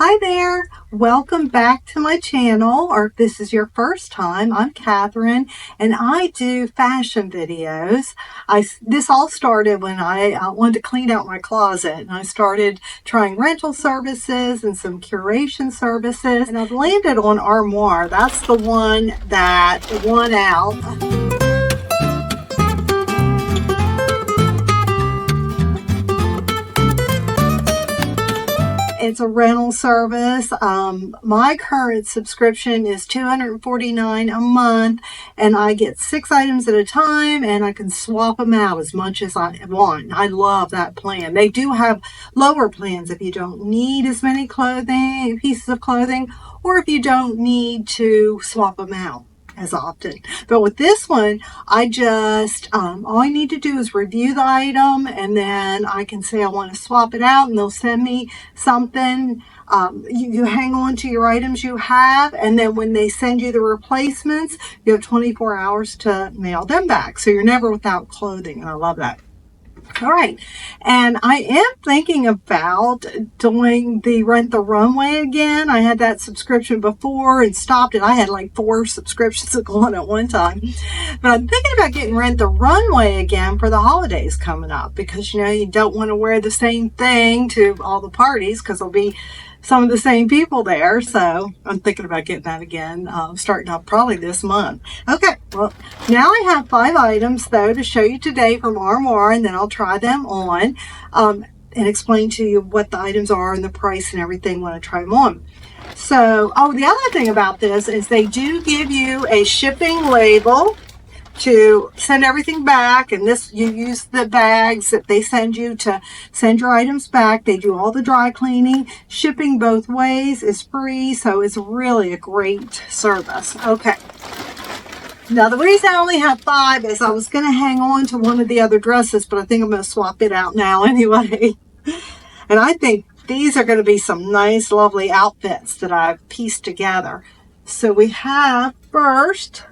Hi there, welcome back to my channel, or if this is your first time, I'm Catherine and I do fashion videos. This all started when I wanted to clean out my closet, and I started trying rental services and some curation services, and I've landed on Armoire. That's the one that won out. It's a rental service. My current subscription is $249 a month, and I get 6 items at a time, and I can swap them out as much as I want. I love that plan. They do have lower plans if you don't need as many pieces of clothing, or if you don't need to swap them out as often. But with this one, I just all I need to do is review the item, and then I can say I want to swap it out, and they'll send me something. You hang on to your items you have, and then when they send you the replacements, you have 24 hours to mail them back, so you're never without clothing, and I love that. All right, and I am thinking about doing the Rent the Runway again. I had that subscription before and stopped it. I had like 4 subscriptions going at one time. But I'm thinking about getting Rent the Runway again for the holidays coming up, because you don't want to wear the same thing to all the parties because there'll be some of the same people there. So I'm thinking about getting that again, starting up probably this month. Okay, well, now I have 5 items though to show you today from Armoire, and then I'll try them on and explain to you what the items are and the price and everything when I try them on. So, the other thing about this is they do give you a shipping label to send everything back, and this, you use the bags that they send you to send your items back. They do all the dry cleaning. Shipping both ways is free, so it's really a great service. Okay. Now, the reason I only have 5 is I was going to hang on to one of the other dresses, but I think I'm going to swap it out now anyway. And I think these are going to be some nice, lovely outfits that I've pieced together. So we have first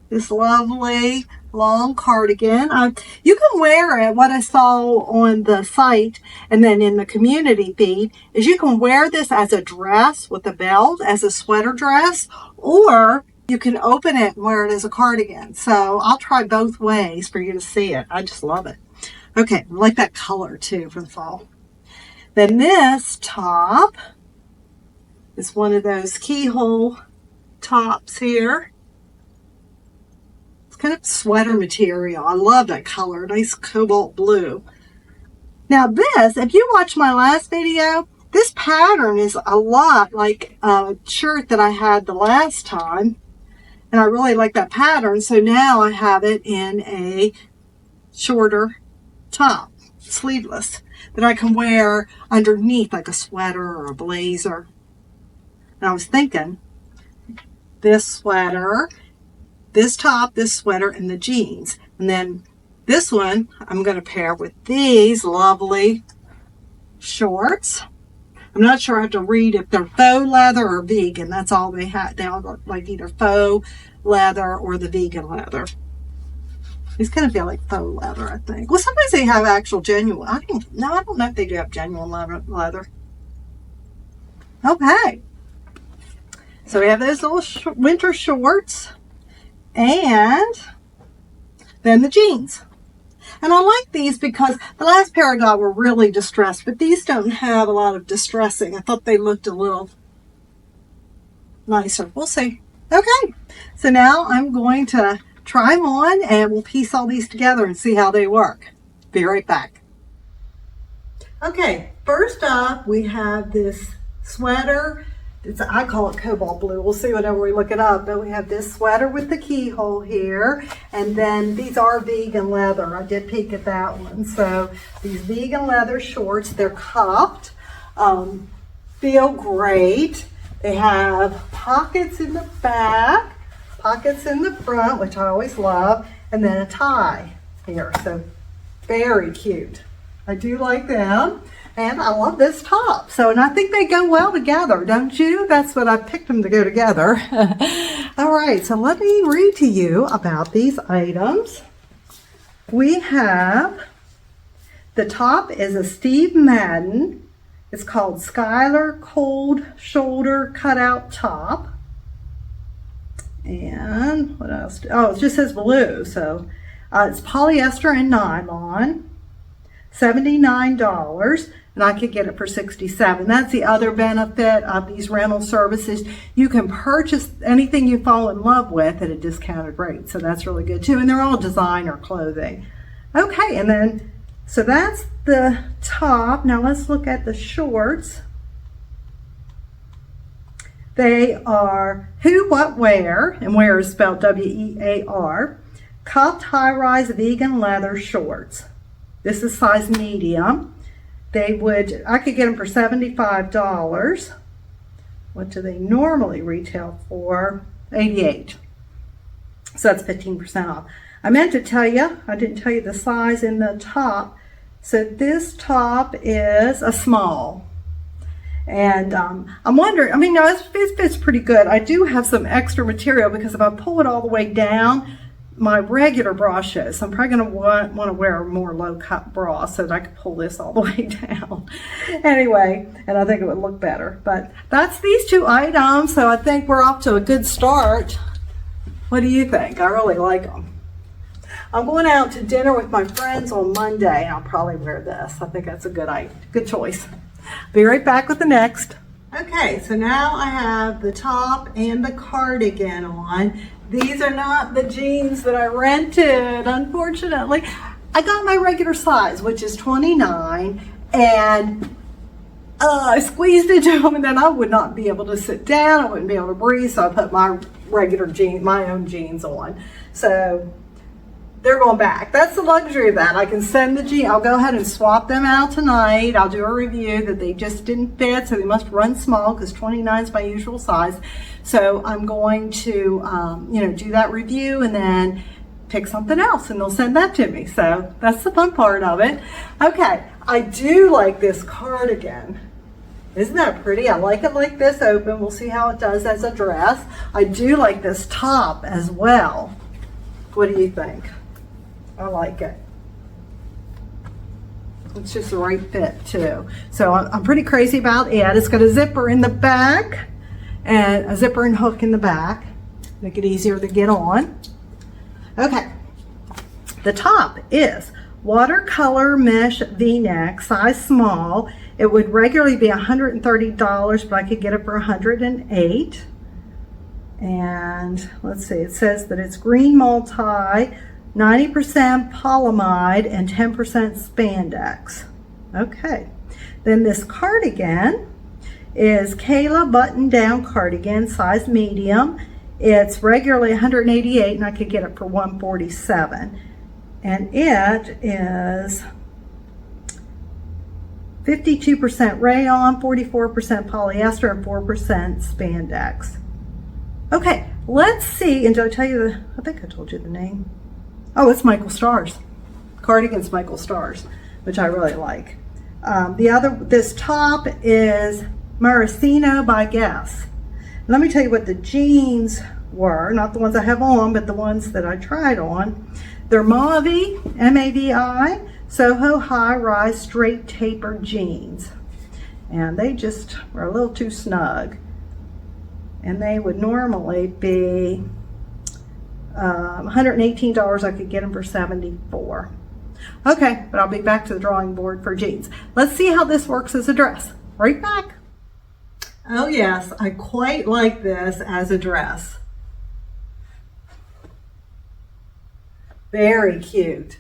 this lovely long cardigan. You can wear it. What I saw on the site and then in the community feed is you can wear this as a dress with a belt, as a sweater dress, or you can open it and wear it as a cardigan. So I'll try both ways for you to see it. I just love it. Okay, I like that color too for the fall. Then this top is one of those keyhole tops here. Kind of sweater material. I love that color. Nice cobalt blue. Now this, if you watched my last video, this pattern is a lot like a shirt that I had the last time. And I really like that pattern. So now I have it in a shorter top, sleeveless, that I can wear underneath like a sweater or a blazer. And I was thinking this sweater, this top, this sweater, and the jeans. And then this one I'm going to pair with these lovely shorts. I'm not sure I have to read if they're faux leather or vegan. That's all they have. They all look like either faux leather or the vegan leather. These kind of feel like faux leather, I think. Well, sometimes they have actual genuine. I don't know if they do have genuine leather. Okay. So we have those little winter shorts. And then the jeans. And I like these because the last pair I got were really distressed, but these don't have a lot of distressing. I thought they looked a little nicer. We'll see. Okay, so now I'm going to try them on, and we'll piece all these together and see how they work. Be right back. Okay, first up we have this sweater. I call it cobalt blue. We'll see whenever we look it up. But we have this sweater with the keyhole here. And then these are vegan leather. I did peek at that one. So these vegan leather shorts, they're cuffed. Feel great. They have pockets in the back, pockets in the front, which I always love, and then a tie here. So very cute. I do like them. And I love this top. And I think they go well together, don't you? That's what I picked them to go together. All right, so let me read to you about these items. We have, the top is a Steve Madden It's called Skylar Cold Shoulder Cutout Top. And what else? Oh, it just says blue. So it's polyester and nylon, $79, and I could get it for $67. That's the other benefit of these rental services. You can purchase anything you fall in love with at a discounted rate. So that's really good too. And they're all designer clothing. Okay, and then, so that's the top. Now let's look at the shorts. They are Who What Wear, and wear is spelled W-E-A-R, cuffed high-rise vegan leather shorts. This is size medium. I could get them for $75. What do they normally retail for? $88. So that's 15% off. I meant to tell you, I didn't tell you the size in the top. So this top is a small. And I'm wondering, I mean, no, it fits pretty good. I do have some extra material because if I pull it all the way down, my regular bra shows. So I'm probably going to want to wear a more low-cut bra so that I can pull this all the way down. Anyway, and I think it would look better. But that's these two items, so I think we're off to a good start. What do you think? I really like them. I'm going out to dinner with my friends on Monday, and I'll probably wear this. I think that's a good choice. Be right back with the next. Okay, so now I have the top and the cardigan on. These are not the jeans that I rented, unfortunately. I got my regular size, which is 29, and I squeezed into them, and then I would not be able to sit down. I wouldn't be able to breathe, so I put my regular jeans, my own jeans on. So they're going back. That's the luxury of that. I can send the jeans. I'll go ahead and swap them out tonight. I'll do a review that they just didn't fit, so they must run small because 29 is my usual size. So I'm going to, do that review and then pick something else, and they'll send that to me. So that's the fun part of it. Okay, I do like this cardigan. Isn't that pretty? I like it like this open. We'll see how it does as a dress. I do like this top as well. What do you think? I like it. It's just the right fit too. So I'm pretty crazy about it. It's got a zipper in the back and a zipper and hook in the back. Make it easier to get on. Okay. The top is watercolor mesh V-neck, size small. It would regularly be $130, but I could get it for $108. And let's see, it says that it's green multi, 90% polyamide and 10% spandex. Okay, then this cardigan is Kayla button down cardigan, size medium. It's regularly $188 and I could get it for $147. And it is 52% rayon, 44% polyester, and 4% spandex. Okay, let's see, and did I tell you I think I told you the name. Oh, it's Michael Stars. Cardigan's Michael Stars, which I really like. This top is Maraschino by Guess. Let me tell you what the jeans were, not the ones I have on, but the ones that I tried on. They're Mavi, M-A-V-I, Soho high rise straight taper jeans. And they just are a little too snug. And they would normally be $118. I could get them for $74. Okay, but I'll be back to the drawing board for jeans. Let's see how this works as a dress. Right back. Oh yes, I quite like this as a dress. Very cute.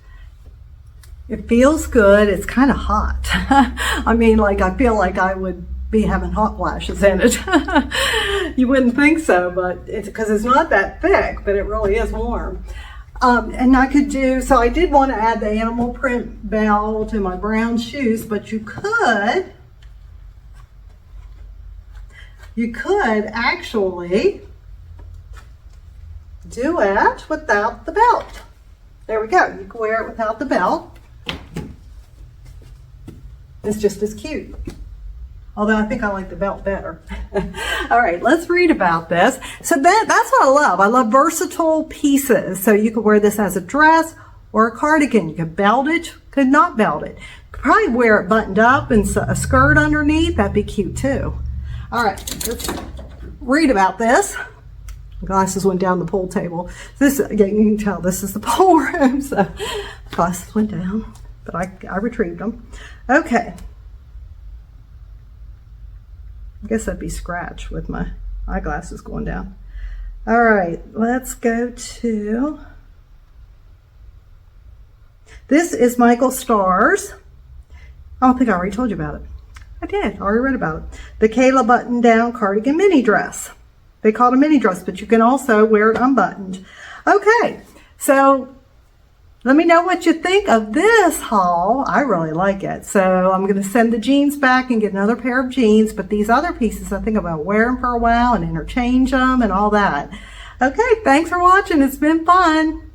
It feels good. It's kind of hot. I mean, like, I feel like I would be having hot flashes in it. You wouldn't think so, but it's because it's not that thick, but it really is warm. And I could do, so I did want to add the animal print bell to my brown shoes, but you could actually do it without the belt. There we go. You can wear it without the belt. It's just as cute. Although I think I like the belt better. All right, let's read about this. So that's what I love. I love versatile pieces. So you could wear this as a dress or a cardigan. You could belt it, could not belt it. Could probably wear it buttoned up and a skirt underneath. That'd be cute too. All right, let's read about this. My glasses went down the pool table. This, again, you can tell this is the pool room, so glasses went down, but I retrieved them. Okay. I guess that'd be scratch with my eyeglasses going down. All right, let's go to, this is Michael Starr's. I don't think I already told you about it. I did, I already read about it. The Kayla button down cardigan mini dress. They call it a mini dress, but you can also wear it unbuttoned. Okay, so let me know what you think of this haul. I really like it. So I'm going to send the jeans back and get another pair of jeans, but these other pieces I think I'm going to wear them for a while and interchange them and all that. Okay, thanks for watching. It's been fun.